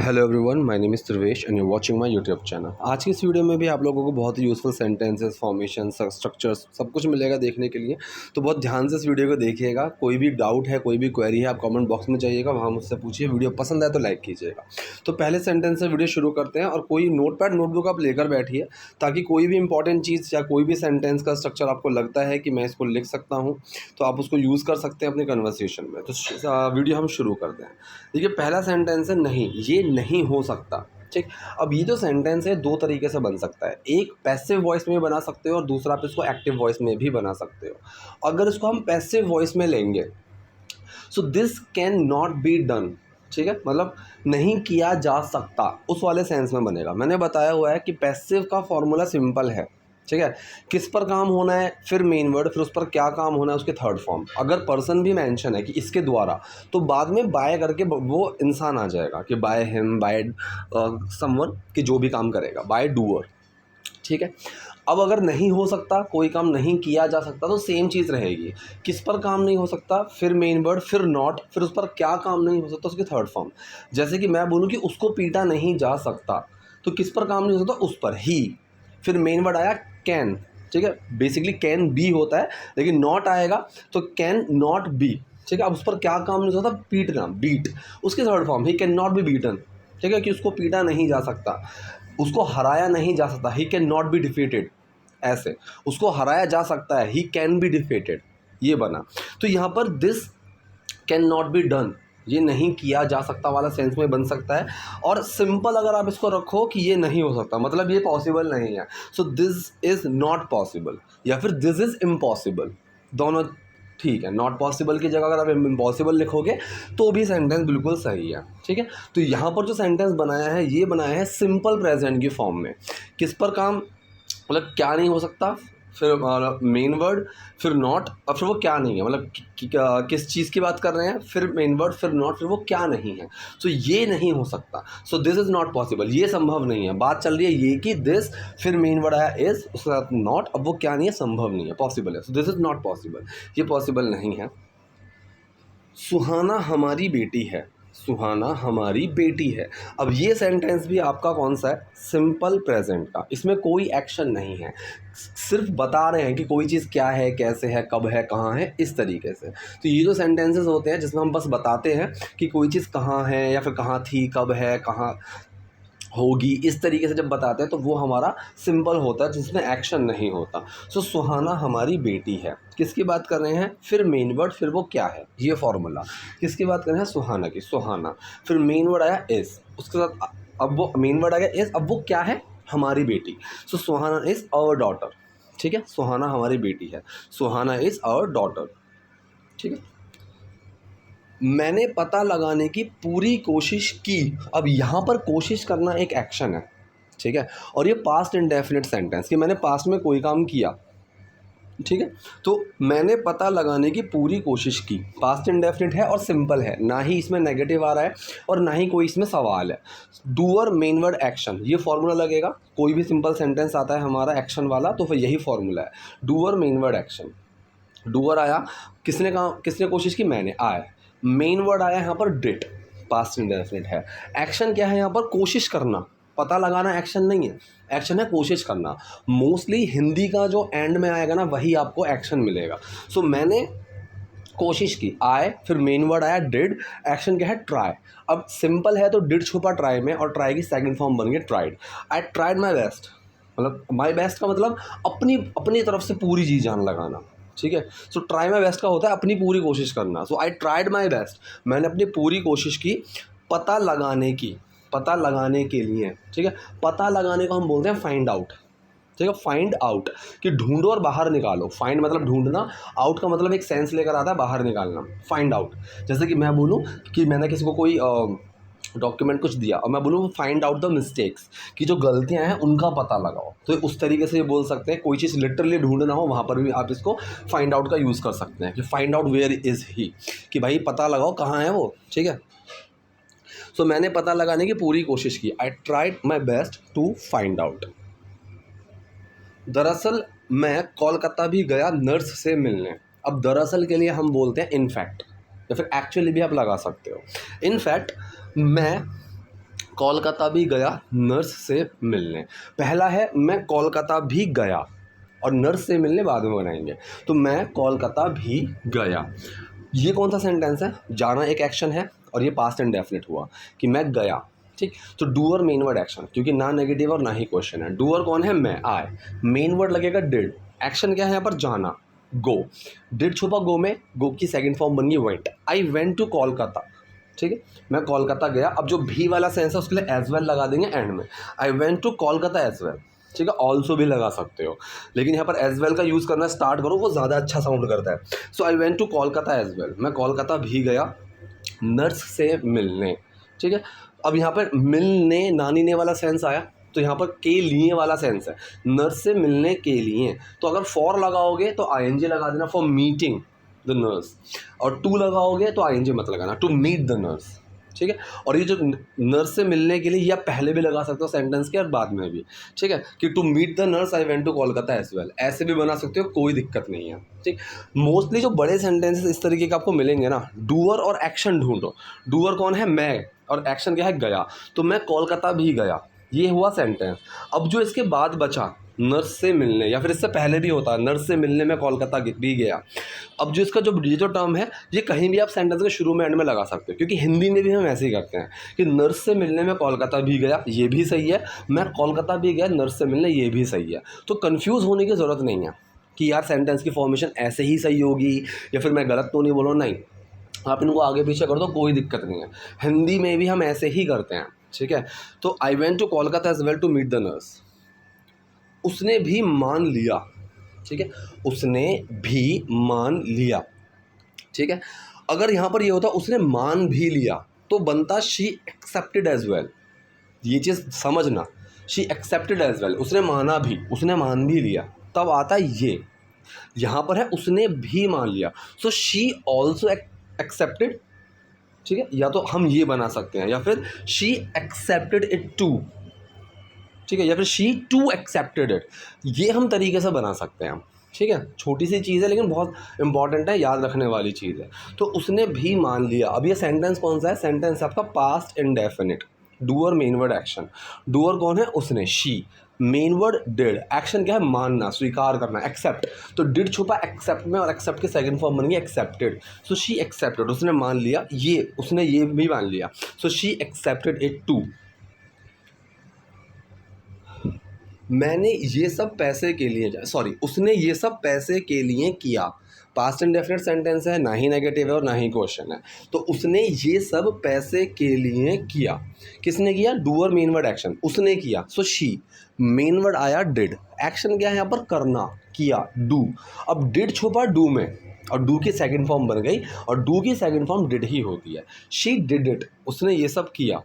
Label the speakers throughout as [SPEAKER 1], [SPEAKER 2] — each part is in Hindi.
[SPEAKER 1] Hello everyone, my name is Dhruvesh and you watching my YouTube channel. आज की इस वीडियो में भी आप लोगों को बहुत ही यूज़फुल सेंटेंसेस, फॉर्मेशन, स्ट्रक्चर्स सब कुछ मिलेगा देखने के लिए। तो बहुत ध्यान से इस वीडियो को देखिएगा। कोई भी डाउट है, कोई भी क्वेरी है, आप कमेंट बॉक्स में जाइएगा, वहाँ मुझसे पूछिए। वीडियो पसंद आए तो लाइक कीजिएगा। तो पहले सेंटेंस से वीडियो शुरू करते हैं और कोई नोटपैड नोटबुक आप लेकर बैठिए, ताकि कोई भी इंपॉर्टेंट चीज़ या कोई भी सेंटेंस का स्ट्रक्चर आपको लगता है कि मैं इसको लिख सकता हूँ, तो आप उसको यूज़ कर सकते हैं अपने कन्वर्सेशन में। तो वीडियो हम शुरू करते हैं। देखिए, पहला सेंटेंस है नहीं, ये नहीं हो सकता। ठीक। अब ये जो सेंटेंस है दो तरीके से बन सकता है। एक पैसिव वॉइस में बना सकते हो और दूसरा आप इसको एक्टिव वॉइस में भी बना सकते हो। अगर इसको हम पैसिव वॉइस में लेंगे, so this can not be done. ठीक है, मतलब नहीं किया जा सकता, उस वाले सेंस में बनेगा। मैंने बताया हुआ है कि पैसिव का फॉर्मूला सिंपल है। ठीक है, किस पर काम होना है, फिर मेन वर्ड, फिर उस पर क्या काम होना है, उसके थर्ड फॉर्म। अगर पर्सन भी मेंशन है कि इसके द्वारा, तो बाद में बाय करके वो इंसान आ जाएगा कि बाय हिम, बाय समवन, कि जो भी काम करेगा, बाय डूअर। ठीक है, अब अगर नहीं हो सकता, कोई काम नहीं किया जा सकता, तो सेम चीज़ रहेगी। किस पर काम नहीं हो सकता, फिर मेन वर्ड, फिर नॉट, फिर उस पर क्या काम नहीं हो सकता, उसकी थर्ड फॉर्म। जैसे कि मैं बोलूँ कि उसको पीटा नहीं जा सकता, तो किस पर काम नहीं हो सकता, उस पर, ही। फिर मेन वर्ड आया कैन। ठीक है, बेसिकली कैन बी होता है, लेकिन नॉट आएगा तो कैन नॉट बी। ठीक है, अब उस पर क्या काम नहीं हो सकता, पीटना, बीट, उसकी third form, he can not be beaten. ठीक है, कि उसको पीटा नहीं जा सकता, उसको हराया नहीं जा सकता, he can not be defeated. ऐसे उसको हराया जा सकता है, ही कैन बी डिफीटेड, ये बना। तो यहाँ पर this can not be done, ये नहीं किया जा सकता वाला सेंस में बन सकता है। और सिंपल अगर आप इसको रखो कि ये नहीं हो सकता, मतलब ये पॉसिबल नहीं है, so this is not possible, या फिर दिस इज़ इम्पॉसिबल, दोनों ठीक है। नॉट पॉसिबल की जगह अगर आप इम्पॉसिबल लिखोगे तो भी सेंटेंस बिल्कुल सही है। ठीक है, तो यहाँ पर जो सेंटेंस बनाया है, ये बनाया है सिंपल प्रेजेंट की फॉर्म में। किस पर काम, मतलब क्या नहीं हो सकता, फिर मेन वर्ड, फिर नॉट, और फिर वो क्या नहीं है, मतलब किस चीज़ की बात कर रहे हैं, फिर मेन वर्ड, फिर नॉट, फिर वो क्या नहीं है। सो ये नहीं हो सकता, so this is not possible, ये संभव नहीं है। बात चल रही है ये कि दिस, फिर मेन वर्ड आया इज़, उसके साथ नॉट, अब वो क्या नहीं है, संभव नहीं है, पॉसिबल है। So this is not possible, ये पॉसिबल नहीं है। सुहाना हमारी बेटी है, सुहाना हमारी बेटी है। अब ये सेंटेंस भी आपका कौन सा है, सिंपल प्रेजेंट का। इसमें कोई एक्शन नहीं है, सिर्फ बता रहे हैं कि कोई चीज़ क्या है, कैसे है, कब है, कहाँ है, इस तरीके से। तो ये जो सेंटेंसेस होते हैं जिसमें हम बस बताते हैं कि कोई चीज़ कहाँ है, या फिर कहाँ थी, कब है, कहाँ होगी, इस तरीके से जब बताते हैं तो वो हमारा सिंपल होता है, जिसमें एक्शन नहीं होता। सो सुहाना हमारी बेटी है, किसकी बात कर रहे हैं, फिर मेन वर्ड, फिर वो क्या है, ये फॉर्मूला। किसकी बात कर रहे हैं, सुहाना की, सुहाना, फिर मेन वर्ड आया इज़, उसके साथ अब वो मेन वर्ड आ गया इज़, अब वो क्या है, हमारी बेटी। सो सुहाना इज़ आवर डॉटर। ठीक है, सुहाना हमारी बेटी है, सुहाना इज़ आवर डॉटर। ठीक है, मैंने पता लगाने की पूरी कोशिश की। अब यहाँ पर कोशिश करना एक एक्शन है। ठीक है, और ये पास्ट इंडेफिनिट सेंटेंस, कि मैंने पास्ट में कोई काम किया। ठीक है, तो मैंने पता लगाने की पूरी कोशिश की, पास्ट इंडेफिनिट है और सिंपल है, ना ही इसमें नेगेटिव आ रहा है और ना ही कोई इसमें सवाल है। डूअर, मेन वर्ड, एक्शन, ये फॉर्मूला लगेगा। कोई भी सिंपल सेंटेंस आता है हमारा एक्शन वाला, तो फिर यही फॉर्मूला है, doer, main word, action. Doer आया, किसने कहा, किसने कोशिश की, मैंने, आया। मेन वर्ड आया यहाँ पर डिड, पास्ट इंडेफिनिट है। एक्शन क्या है यहाँ पर, कोशिश करना। पता लगाना एक्शन नहीं है, एक्शन है कोशिश करना। मोस्टली हिंदी का जो एंड में आएगा ना, वही आपको एक्शन मिलेगा। सो मैंने कोशिश की, आए, फिर मेन वर्ड आया डिड, एक्शन क्या है, ट्राई। अब सिंपल है तो डिड छुपा ट्राई में, और ट्राई की सेकंड फॉर्म बन गई tried. I tried my best, मतलब माई बेस्ट का मतलब अपनी अपनी तरफ से पूरी जी जान लगाना। ठीक है, सो ट्राई माई बेस्ट का होता है अपनी पूरी कोशिश करना। सो आई ट्राइड माई बेस्ट, मैंने अपनी पूरी कोशिश की पता लगाने की, पता लगाने के लिए। ठीक है, पता लगाने को हम बोलते हैं फाइंड आउट। ठीक है, फाइंड आउट, कि ढूंढो और बाहर निकालो। फाइंड मतलब ढूंढना, आउट का मतलब एक सेंस लेकर आता है, बाहर निकालना, फाइंड आउट। जैसे कि मैं बोलूँ कि मैंने किसी को कोई डॉक्यूमेंट कुछ दिया और मैं बोलूँ फाइंड आउट द मिस्टेक्स, कि जो गलतियां हैं उनका पता लगाओ, तो उस तरीके से ये बोल सकते हैं। कोई चीज़ लिटरली ढूंढना हो, वहाँ पर भी आप इसको फाइंड आउट का यूज़ कर सकते हैं, कि फाइंड आउट वेयर इज़ ही, कि भाई पता लगाओ कहाँ है वो। ठीक है, सो मैंने पता लगाने की पूरी कोशिश की, I tried my best to find out. दरअसल मैं कोलकाता भी गया नर्स से मिलने। अब दरअसल के लिए हम बोलते हैं इनफैक्ट, या फिर एक्चुअली भी आप लगा सकते हो। इनफैक्ट मैं कोलकाता भी गया नर्स से मिलने। पहला है मैं कोलकाता भी गया, और नर्स से मिलने बाद में बनाएंगे। तो मैं कोलकाता भी गया, ये कौन सा सेंटेंस है? जाना एक एक्शन है और ये पास्ट इंडेफिनिट हुआ कि मैं गया। ठीक, तो डूअर मेन वर्ड एक्शन, क्योंकि ना नेगेटिव और ना ही क्वेश्चन है। डूअर कौन है? मैं, आई। मेन वर्ड लगेगा डिड। एक्शन क्या है यहाँ पर? जाना, गो। डिड छुपा गो में, गो की सेकंड फॉर्म बन गई went. I went to Kolkata. ठीक है, मैं कोलकाता गया। अब जो भी वाला सेंस है उसके लिए एज वेल लगा देंगे एंड में। I went to Kolkata as well. ठीक है, ऑल्सो भी लगा सकते हो, लेकिन यहाँ पर एज वेल का यूज़ करना स्टार्ट करो, वो ज़्यादा अच्छा साउंड करता है। So I went to Kolkata as well, मैं कोलकाता भी गया नर्स से मिलने। ठीक है, अब यहाँ पर मिलने नानी ने वाला सेंस आया, तो यहाँ पर के लिए वाला सेंस है, नर्स से मिलने के लिए। तो अगर फॉर लगाओगे तो आईएनजी लगा देना, फॉर मीटिंग द नर्स, और टू लगाओगे तो आईएनजी मत लगाना, टू मीट द नर्स। ठीक है, और ये जो नर्स से मिलने के लिए या पहले भी लगा सकते हो सेंटेंस के और बाद में भी। ठीक है, कि to meet the nurse I went to Kolkata as well, ऐसे भी बना सकते हो, कोई दिक्कत नहीं है। ठीक, मोस्टली जो बड़े सेंटेंसेस इस तरीके के आपको मिलेंगे ना, डूअर और एक्शन ढूंढो। डूअर कौन है? मैं, और एक्शन क्या है? गया। तो मैं कोलकाता भी गया, ये हुआ सेंटेंस। अब जो इसके बाद बचा नर्स से मिलने, या फिर इससे पहले भी होता है नर्स से मिलने में कोलकाता भी गया। अब जो इसका जो ये जो टर्म है, ये कहीं भी आप सेंटेंस के शुरू में एंड में लगा सकते हो, क्योंकि हिंदी में भी हम ऐसे ही करते हैं कि नर्स से मिलने में कोलकाता भी गया, ये भी सही है। मैं कोलकाता भी गया नर्स से मिलने, ये भी सही है। तो कन्फ्यूज़ होने की ज़रूरत नहीं है कि यार सेंटेंस की फॉर्मेशन ऐसे ही सही होगी या फिर मैं गलत तो नहीं बोल रहा हूँ, नहीं, आप इनको आगे पीछे कर दो, कोई दिक्कत नहीं है। हिंदी में भी हम ऐसे ही करते हैं। ठीक है, तो I went to Kolkata as well to meet the nurse, उसने भी मान लिया। ठीक है, उसने भी मान लिया। ठीक है, अगर यहाँ पर ये होता उसने मान भी लिया तो बनता शी एक्सेप्टेड एज वेल। ये चीज़ समझना, शी एक्सेप्टेड एज वेल, उसने माना भी, उसने मान भी लिया, तब आता ये। यहाँ पर है उसने भी मान लिया, सो शी ऑल्सो एक्सेप्टेड। ठीक है, या तो हम ये बना सकते हैं, या फिर शी एक्सेप्टेड इट टू। ठीक है, या फिर शी टू एक्सेप्टेड इट, ये हम तरीके से बना सकते हैं। ठीक है, छोटी सी चीज़ है लेकिन बहुत इंपॉर्टेंट है, याद रखने वाली चीज़ है। तो उसने भी मान लिया। अब ये सेंटेंस कौन सा है? सेंटेंस आपका past indefinite, doer main word action. Doer कौन है? उसने, she. Main word did, action क्या है? मानना, स्वीकार करना, एक्सेप्ट। तो डिड छुपा एक्सेप्ट में, और एक्सेप्ट की सेकंड फॉर्म बन गई एक्सेप्टेड। सो शी एक्सेप्टेड, उसने मान लिया ये, उसने ये भी मान लिया, so she accepted it too. मैंने ये सब पैसे के लिए, सॉरी, उसने ये सब पैसे के लिए किया। पास्ट इंडेफिनिट सेंटेंस है, ना ही नेगेटिव है और ना ही क्वेश्चन है। तो उसने ये सब पैसे के लिए किया। किसने किया? डूअर मेन वर्ड एक्शन, उसने किया, सो शी। मेन वर्ड आया डिड, एक्शन क्या है यहाँ पर? करना, किया, डू। अब डिड छुपा डू में, और डू की सेकंड फॉर्म बन गई, और डू की सेकंड फॉर्म डिड ही होती है। शी डिड इट, उसने ये सब किया।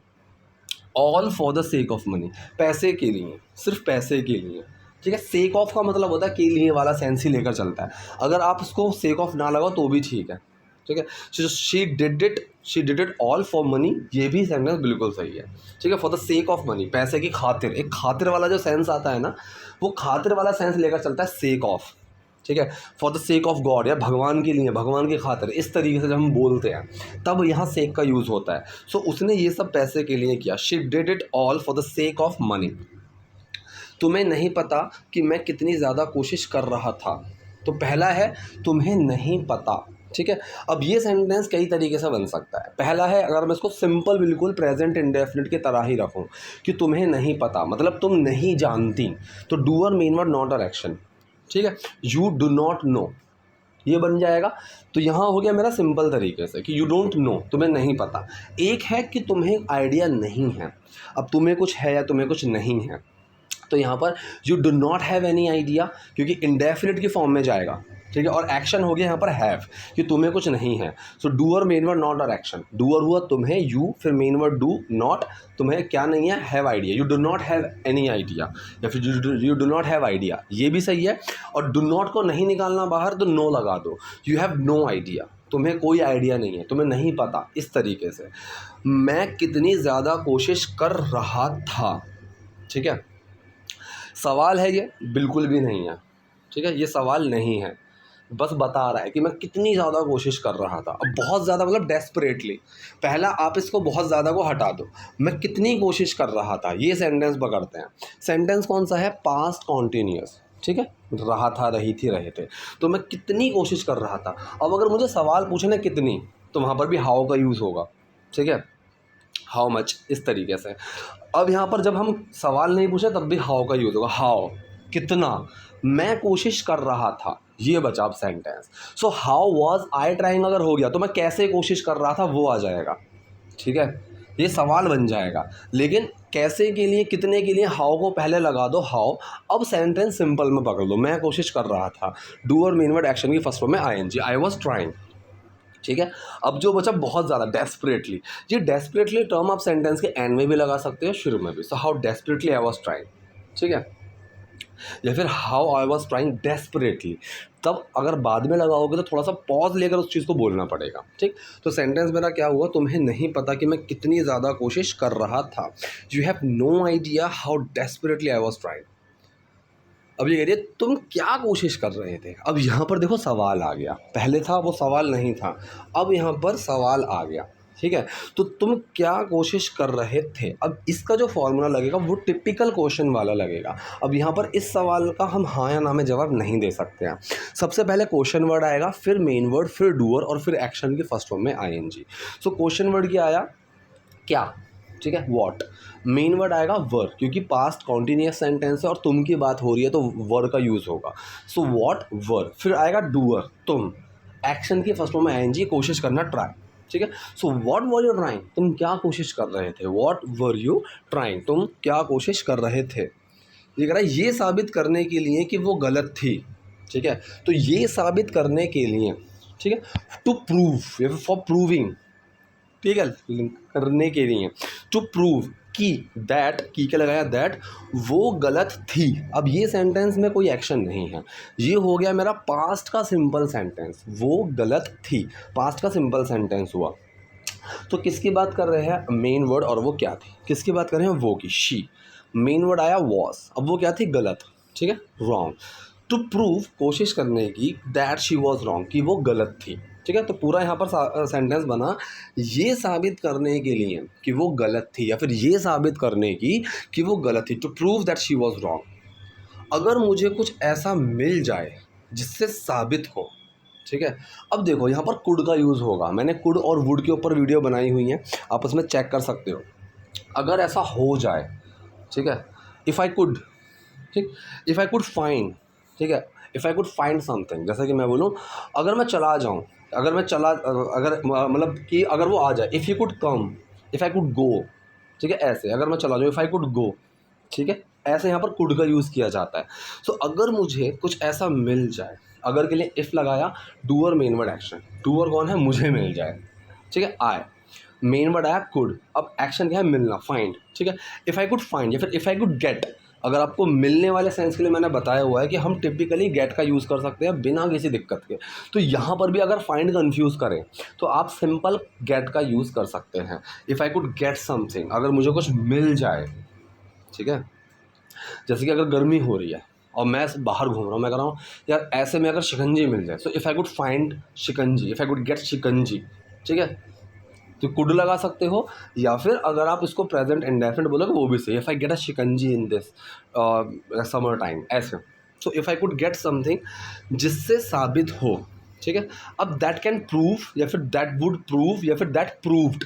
[SPEAKER 1] All for the sake of money, पैसे के लिए, सिर्फ पैसे के लिए। ठीक है, सेक ऑफ का मतलब होता है के लिए वाला सेंस ही लेकर चलता है। अगर आप उसको सेक ऑफ ना लगाओ तो भी ठीक है। ठीक है, she did it all for money, ये भी सेंटेंस बिल्कुल सही है। ठीक है, for the sake of money, पैसे की खातिर। एक खातिर वाला जो सेंस आता है ना, वो खातिर वाला सेंस लेकर चलता है सेक ऑफ। ठीक है, for the sake of God, या भगवान के लिए, भगवान की खातिर, इस तरीके से जब हम बोलते हैं तब यहाँ सेक का यूज़ होता है। सो उसने ये सब पैसे के लिए किया। She did it all for the sake of money. तुम्हें नहीं पता कि मैं कितनी ज़्यादा कोशिश कर रहा था। तो पहला है तुम्हें नहीं पता। ठीक है, अब ये सेंटेंस कई तरीके से बन सकता है। पहला है, अगर मैं इसको सिंपल बिल्कुल प्रेजेंट इंडेफिनिट की तरह ही रखूँ कि तुम्हें नहीं पता, मतलब तुम नहीं जानती, तो डूअर मेन वर्ड नॉट और एक्शन। ठीक है, यू डू नॉट नो, ये बन जाएगा। तो यहाँ हो गया मेरा सिंपल तरीके से कि यू डोंट नो, तुम्हें नहीं पता। एक है कि तुम्हें आइडिया नहीं है। अब तुम्हें कुछ है या तुम्हें कुछ नहीं है, तो यहाँ पर you do not have any idea, क्योंकि इंडेफिनिट की फॉर्म में जाएगा। ठीक है, और एक्शन हो गया यहाँ पर हैव, कि तुम्हें कुछ नहीं है। सो डूअर मेन वर्ड नॉट और एक्शन। डूअर हुआ तुम्हें, यू, फिर मेन वर्ड डू, नॉट, तुम्हें क्या नहीं है? Have idea. You do not have any idea, या फिर you do not have idea, ये भी सही है। और डू नॉट को नहीं निकालना बाहर, तो नो लगा दो, यू हैव नो आइडिया, तुम्हें कोई आइडिया नहीं है, तुम्हें नहीं पता, इस तरीके से। मैं कितनी ज़्यादा कोशिश कर रहा था। ठीक है, सवाल है ये? बिल्कुल भी नहीं है। ठीक है, ये सवाल नहीं है। बस बता रहा है कि मैं कितनी ज़्यादा कोशिश कर रहा था। अब बहुत ज़्यादा मतलब डेस्परेटली, पहला आप इसको बहुत ज़्यादा को हटा दो, मैं कितनी कोशिश कर रहा था, ये सेंटेंस पकड़ते हैं। सेंटेंस कौन सा है? पास्ट कॉन्टीन्यूअस, ठीक है, रहा था, रही थी, रहे थे। तो मैं कितनी कोशिश कर रहा था। अब अगर मुझे सवाल पूछना कितनी, तो वहाँ पर भी हाउ का यूज़ होगा, ठीक है, हाउ मच, इस तरीके से। अब यहाँ पर जब हम सवाल नहीं पूछे तब भी हाउ का यूज़ होगा, हाउ, कितना, मैं कोशिश कर रहा था, ये बचा अब sentence. So how was I trying अगर हो गया तो मैं कैसे कोशिश कर रहा था वो आ जाएगा, ठीक है, ये सवाल बन जाएगा। लेकिन कैसे के लिए, कितने के लिए हाउ को पहले लगा दो, हाउ। अब सेंटेंस सिंपल में पकड़ लो, मैं कोशिश कर रहा था, डू और मेन वर्ड एक्शन की फर्स्ट फॉर्म में आईएनजी, आई वॉज ट्राइंग, ठीक है। अब जो बचा बहुत ज़्यादा, डेस्परेटली, ये डेस्परेटली टर्म आप सेंटेंस के एंड में भी लगा सकते हो, शुरू में भी। So how desperately I was trying, ठीक है, या फिर how I was trying desperately. तब अगर बाद में लगाओगे तो थोड़ा सा पॉज लेकर उस चीज़ को बोलना पड़ेगा, ठीक। तो सेंटेंस मेरा क्या हुआ, तुम्हें नहीं पता कि मैं कितनी ज़्यादा कोशिश कर रहा था, you have no idea how desperately I was trying. अब ये कह रही है तुम क्या कोशिश कर रहे थे। अब यहाँ पर देखो सवाल आ गया, पहले था वो सवाल नहीं था, अब यहाँ पर सवाल आ गया, ठीक है। तो तुम क्या कोशिश कर रहे थे, अब इसका जो फॉर्मूला लगेगा वो टिपिकल क्वेश्चन वाला लगेगा। अब यहाँ पर इस सवाल का हम हाँ या ना में जवाब नहीं दे सकते हैं। सबसे पहले क्वेश्चन वर्ड आएगा, फिर मेन वर्ड, फिर डूअर, और फिर एक्शन की फर्स्ट फॉर्म में आईएनजी। सो क्वेश्चन वर्ड क्या आया, क्या, ठीक है, वॉट। मेन वर्ड आएगा वर, क्योंकि पास्ट कॉन्टीन्यूअस सेंटेंस है और तुम की बात हो रही है तो वर का यूज़ होगा। सो वॉट, वर। फिर आएगा डूअर, तुम। एक्शन की फर्स्ट फॉर्म में आईएनजी, कोशिश करना, ट्राई, ठीक है। So what were you trying, तुम क्या कोशिश कर रहे थे, व्हाट वर यू ट्राइंग, तुम क्या कोशिश कर रहे थे। ये कह रहा है ये साबित करने के लिए कि वो गलत थी, ठीक है। तो ये साबित करने के लिए, ठीक है, टू प्रूव या फॉर प्रूविंग, ठीक है, करने के लिए, टू प्रूव कि, दैट, की के लगाया दैट, वो गलत थी। अब ये सेंटेंस में कोई एक्शन नहीं है, ये हो गया मेरा पास्ट का सिंपल सेंटेंस, वो गलत थी, पास्ट का सिंपल सेंटेंस हुआ। तो किसकी बात कर रहे हैं, मेन वर्ड, और वो क्या थी, किसकी बात कर रहे हैं, वो की, शी। मेन वर्ड आया वॉज, अब वो क्या थी, गलत, ठीक है, रॉन्ग। टू प्रूव, कोशिश करने की, दैट शी वॉज रॉन्ग, कि वो गलत थी, ठीक है। तो पूरा यहाँ पर सेंटेंस बना ये साबित करने के लिए कि वो गलत थी, या फिर ये साबित करने की कि वो गलत थी, to prove that she was wrong. अगर मुझे कुछ ऐसा मिल जाए जिससे साबित हो, ठीक है। अब देखो यहाँ पर कुड का यूज़ होगा, मैंने कुड और वुड के ऊपर वीडियो बनाई हुई है, आप उसमें चेक कर सकते हो। अगर ऐसा हो जाए, ठीक है, इफ़ आई कुड, ठीक, इफ़ आई कुड फाइंड, ठीक है, if I could find something, जैसा कि मैं बोलूँ, अगर मैं चला जाऊँ, अगर मैं चला, अगर मतलब कि अगर वो आ जाए, if you could come, if I could go, ठीक है, ऐसे अगर मैं चला जाऊँ, इफ़ आई कुड गो, ठीक है, ऐसे यहाँ पर कुड का यूज़ किया जाता है। सो अगर मुझे कुछ ऐसा मिल जाए, अगर के लिए इफ़ लगाया, doer main word action, doer कौन है, मुझे मिल जाए, ठीक है, आई, मेन वर्ड आया कुड, अब एक्शन क्या है, मिलना, फाइंड, ठीक है। इफ़ आई कुड फाइंड या फिर इफ़ आई कुड गेट, अगर आपको मिलने वाले सेंस के लिए मैंने बताया हुआ है कि हम टिपिकली गेट का यूज़ कर सकते हैं बिना किसी दिक्कत के। तो यहाँ पर भी अगर फाइंड कंफ्यूज करें तो आप सिंपल गेट का यूज़ कर सकते हैं। If I could get something, अगर मुझे कुछ मिल जाए, ठीक है, जैसे कि अगर गर्मी हो रही है और मैं बाहर घूम रहा हूँ, मैं कह रहा हूँ यार ऐसे में अगर शिकंजी मिल जाए, so if I could find shikanji, if I could get shikanji, ठीक है, तो कुड लगा सकते हो, या फिर अगर आप इसको प्रेजेंट इंडेफिनिट बोलोगे वो भी सही, if I get a shikanji in this summer time, ऐसे। So if I could get something जिससे साबित हो, ठीक है। अब दैट कैन प्रूव या फिर दैट वुड प्रूव या फिर दैट प्रूव्ड,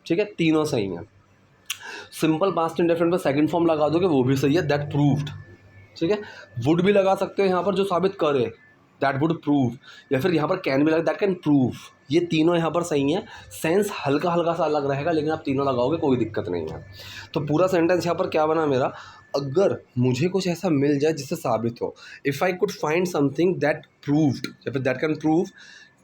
[SPEAKER 1] ठीक है, तीनों सही हैं। सिंपल पास्ट इंडेफिनिट में सेकंड फॉर्म लगा दोगे वो भी सही है, दैट प्रूव्ड, ठीक है। वुड भी लगा सकते हो यहाँ पर जो साबित करे, दैट वुड प्रूव, या फिर यहाँ पर कैन भी लगा, दैट कैन प्रूव, ये तीनों यहाँ पर सही हैं। सेंस हल्का हल्का सा अलग रहेगा लेकिन आप तीनों लगाओगे कोई दिक्कत नहीं है। तो पूरा सेंटेंस यहाँ पर क्या बना मेरा, अगर मुझे कुछ ऐसा मिल जाए जिससे साबित हो, if I could find something that proved या फिर दैट कैन प्रूव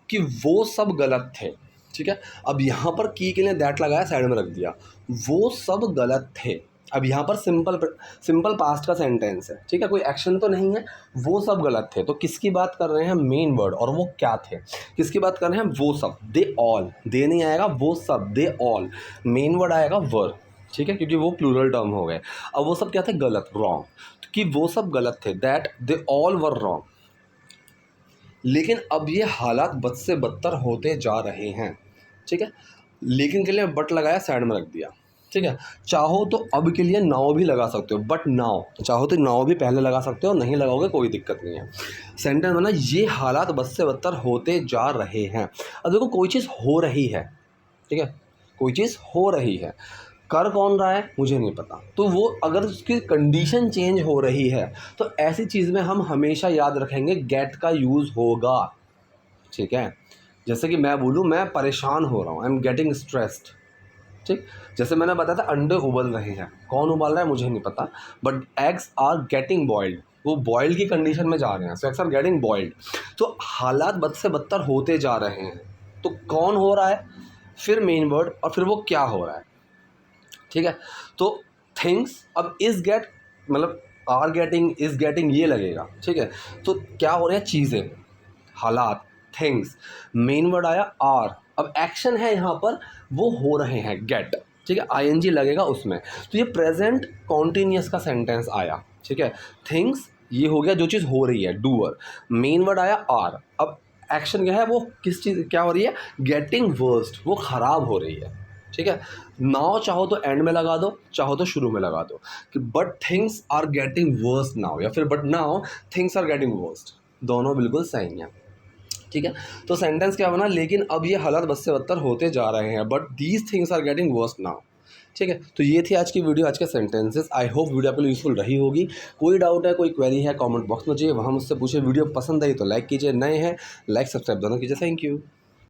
[SPEAKER 1] कि वो सब गलत थे, ठीक है। अब यहाँ पर की के लिए दैट लगाया, साइड में रख दिया, वो सब गलत थे। अब यहाँ पर सिंपल पास्ट का सेंटेंस है, ठीक है, कोई एक्शन तो नहीं है, वो सब गलत थे। तो किसकी बात कर रहे हैं, मेन वर्ड, और वो क्या थे, किसकी बात कर रहे हैं, वो सब, दे ऑल, दे नहीं आएगा, वो सब, दे ऑल, मेन वर्ड आएगा वर, ठीक है, क्योंकि वो प्लूरल टर्म हो गए। अब वो सब क्या थे, गलत, रॉन्ग, कि वो सब गलत थे, that they all were wrong, लेकिन अब ये हालात बद से बदतर होते जा रहे हैं, ठीक है। लेकिन के लिए बट लगाया, साइड में रख दिया, ठीक है। चाहो तो अब के लिए नाउ भी लगा सकते हो, बट नाउ चाहो तो नाउ भी पहले लगा सकते हो, नहीं लगाओगे कोई दिक्कत नहीं है। सेंटेंस में ना ये हालात बद से बदतर होते जा रहे हैं। अब देखो कोई चीज़ हो रही है, ठीक है, कोई चीज़ हो रही है, कर कौन रहा है मुझे नहीं पता, तो वो अगर उसकी कंडीशन चेंज हो रही है तो ऐसी चीज़ में हम हमेशा याद रखेंगे गेट का यूज़ होगा, ठीक है। जैसे कि मैं बोलूँ मैं परेशान हो रहा हूँ, आई एम गेटिंग स्ट्रेस्ड, ठीक। जैसे मैंने बताया था अंडे उबल रहे हैं, कौन उबाल रहा है मुझे नहीं पता, but eggs are getting boiled, वो बॉइल्ड की कंडीशन में जा रहे हैं, so eggs are getting boiled. तो हालात बद से बदतर होते जा रहे हैं, तो कौन हो रहा है, फिर मेन वर्ड और फिर वो क्या हो रहा है, ठीक है। तो थिंग्स, अब इज गेट मतलब आर गेटिंग, इज गेटिंग ये लगेगा, ठीक है। तो क्या हो रहा है, चीज़ें, हालात, थिंग्स, मेन वर्ड आया आर, अब एक्शन है यहाँ पर, वो हो रहे हैं, गेट, ठीक है, आईएनजी लगेगा उसमें। तो ये प्रेजेंट कॉन्टिन्यूस का सेंटेंस आया, ठीक है। थिंग्स ये हो गया जो चीज़ हो रही है, डूअर, मेन वर्ड आया आर, अब एक्शन क्या है, वो किस चीज़ क्या हो रही है, गेटिंग वर्स्ट, वो ख़राब हो रही है, ठीक है। नाउ चाहो तो एंड में लगा दो, चाहो तो शुरू में लगा दो कि but things are getting worst now, या फिर but now things are getting worst, दोनों बिल्कुल सही हैं, ठीक है। तो सेंटेंस क्या बना, लेकिन अब ये हालात बद से बदतर होते जा रहे हैं, but these things are getting worst now, ठीक है। तो ये थी आज की वीडियो, आज के सेंटेंसेस। आई होप वीडियो आपके लिए यूजफुल रही होगी। कोई डाउट है, कोई क्वेरी है, कमेंट बॉक्स में चाहिए, वहाँ मुझसे पूछे। वीडियो पसंद आई तो लाइक कीजिए, नए हैं लाइक सब्सक्राइब दोनों कीजिए। Thank you.